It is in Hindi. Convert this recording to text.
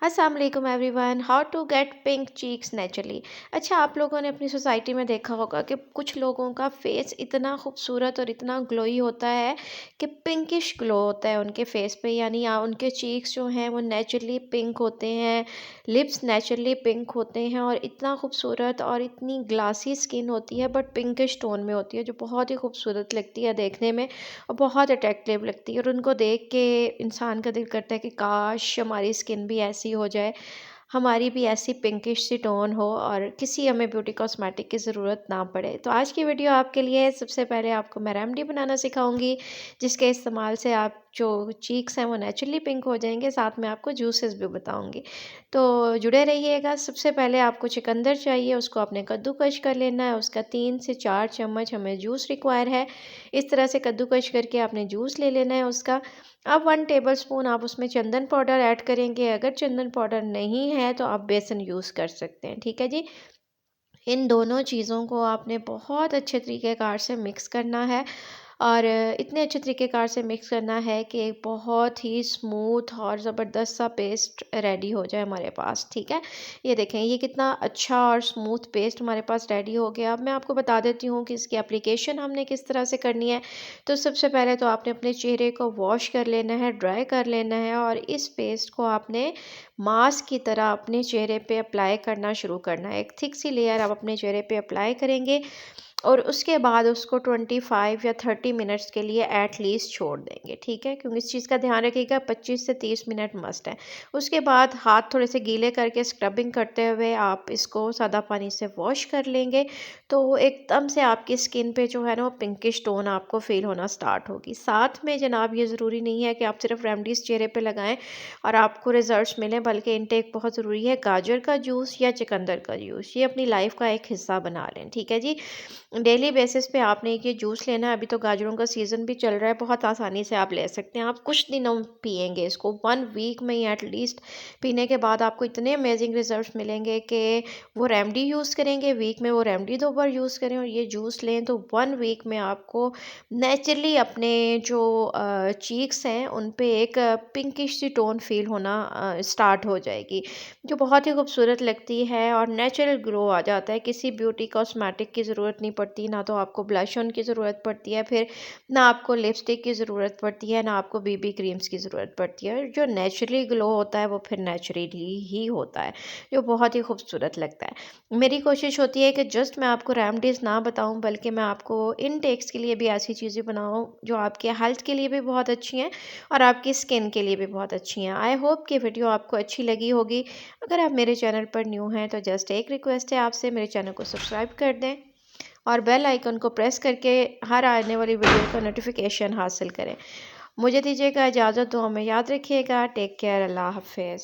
अस्सलाम वालेकुम everyone, how to get pink cheeks naturally. अच्छा, आप लोगों ने अपनी सोसाइटी में देखा होगा कि कुछ लोगों का फेस इतना खूबसूरत और इतना ग्लोई होता है कि पिंकिश ग्लो होता है उनके फेस पे, यानी उनके चीक्स जो हैं वो नेचुरली पिंक होते हैं, लिप्स नेचुरली पिंक होते हैं और इतना खूबसूरत और इतनी ग्लासी स्किन होती है बट पिंकिश टोन में होती है, जो बहुत ही खूबसूरत लगती है देखने में और बहुत अट्रैक्टिव लगती है। और उनको देख के इंसान का दिल करता है कि काश हमारी स्किन भी ऐसी हो जाए, हमारी भी ऐसी पिंकिश सी टोन हो और किसी हमें ब्यूटी कॉस्मेटिक की ज़रूरत ना पड़े। तो आज की वीडियो आपके लिए है। सबसे पहले आपको मैं रेमेडी बनाना सिखाऊंगी जिसके इस्तेमाल से आप जो चीक्स हैं वो नेचुरली पिंक हो जाएंगे, साथ में आपको जूसेस भी बताऊंगी। तो जुड़े रहिएगा। सबसे पहले आपको चुकंदर चाहिए, उसको आपने कद्दूकश कर लेना है। उसका 3 से 4 चम्मच हमें जूस रिक्वायर है। इस तरह से कद्दूकश करके आपने जूस ले लेना है उसका। अब 1 टेबलस्पून आप उसमें चंदन पाउडर ऐड करेंगे। अगर चंदन पाउडर नहीं है तो आप बेसन यूज़ कर सकते हैं, ठीक है जी। इन दोनों चीज़ों को आपने बहुत अच्छे तरीक़ेकार से मिक्स करना है और इतने अच्छे तरीक़ेकार से मिक्स करना है कि एक बहुत ही स्मूथ और ज़बरदस्त सा पेस्ट रेडी हो जाए हमारे पास, ठीक है। ये देखें, ये कितना अच्छा और स्मूथ पेस्ट हमारे पास रेडी हो गया। अब मैं आपको बता देती हूँ कि इसकी एप्लीकेशन हमने किस तरह से करनी है। तो सबसे पहले तो आपने अपने चेहरे को वॉश कर लेना है, ड्राई कर लेना है और इस पेस्ट को आपने मास्क की तरह अपने चेहरे पे अप्लाई करना शुरू करना है। एक थिक सी लेयर आप अपने चेहरे पे अप्लाई करेंगे और उसके बाद उसको 25 या 30 मिनट्स के लिए एट लीस्ट छोड़ देंगे, ठीक है। क्योंकि इस चीज़ का ध्यान रखिएगा, 25 से 30 मिनट मस्ट है। उसके बाद हाथ थोड़े से गीले करके स्क्रबिंग करते हुए आप इसको सादा पानी से वॉश कर लेंगे। तो एकदम से आपकी स्किन पे जो है ना वो पिंकिश टोन आपको फील होना स्टार्ट होगी। साथ में जनाब, ये ज़रूरी नहीं है कि आप सिर्फ रेमडीज़ चेहरे पे लगाएं और आपको रिजल्ट्स मिलें, बल्कि इनटेक बहुत ज़रूरी है। गाजर का जूस या चुकंदर का जूस, ये अपनी लाइफ का एक हिस्सा बना लें, ठीक है जी। डेली बेसिस पे आपने ये जूस लेना है। अभी तो गाजरों का सीज़न भी चल रहा है, बहुत आसानी से आप ले सकते हैं। आप कुछ दिनों में पिएंगे इसको, 1 वीक में ही एटलीस्ट पीने के बाद आपको इतने अमेजिंग रिजल्ट्स मिलेंगे कि वो रेमडी यूज़ करेंगे, वीक में वो रेमडी 2 बार यूज़ करें और ये जूस लें तो 1 वीक में आपको नेचुरली अपने जो चीक्स हैं उन पे एक पिंकिश सी टोन फील होना स्टार्ट हो जाएगी, जो बहुत ही खूबसूरत लगती है और नेचुरल ग्लो आ जाता है। किसी ब्यूटी कॉस्मेटिक की ज़रूरत नहीं पड़ती, ना तो आपको ब्लश ऑन की ज़रूरत पड़ती है, फिर ना आपको लिपस्टिक की ज़रूरत पड़ती है, ना आपको बीबी क्रीम्स की ज़रूरत पड़ती है। जो नेचुरली ग्लो होता है वो फिर नेचुरली ही होता है, जो बहुत ही खूबसूरत लगता है। मेरी कोशिश होती है कि जस्ट मैं आपको रेमडीज़ ना बताऊं, बल्कि मैं आपको इन टेक्स के लिए भी ऐसी चीज़ें बनाऊं जो आपके हेल्थ के लिए भी बहुत अच्छी हैं और आपकी स्किन के लिए भी बहुत अच्छी हैं। आई होप कि वीडियो आपको अच्छी लगी होगी। अगर आप मेरे चैनल पर न्यू हैं तो जस्ट एक रिक्वेस्ट है आपसे, मेरे चैनल को सब्सक्राइब कर दें और बेल आइकन को प्रेस करके हर आने वाली वीडियो का नोटिफिकेशन हासिल करें। मुझे दीजिएगा इजाज़त, तो हमें याद रखिएगा। टेक केयर, अल्लाह हाफिज़।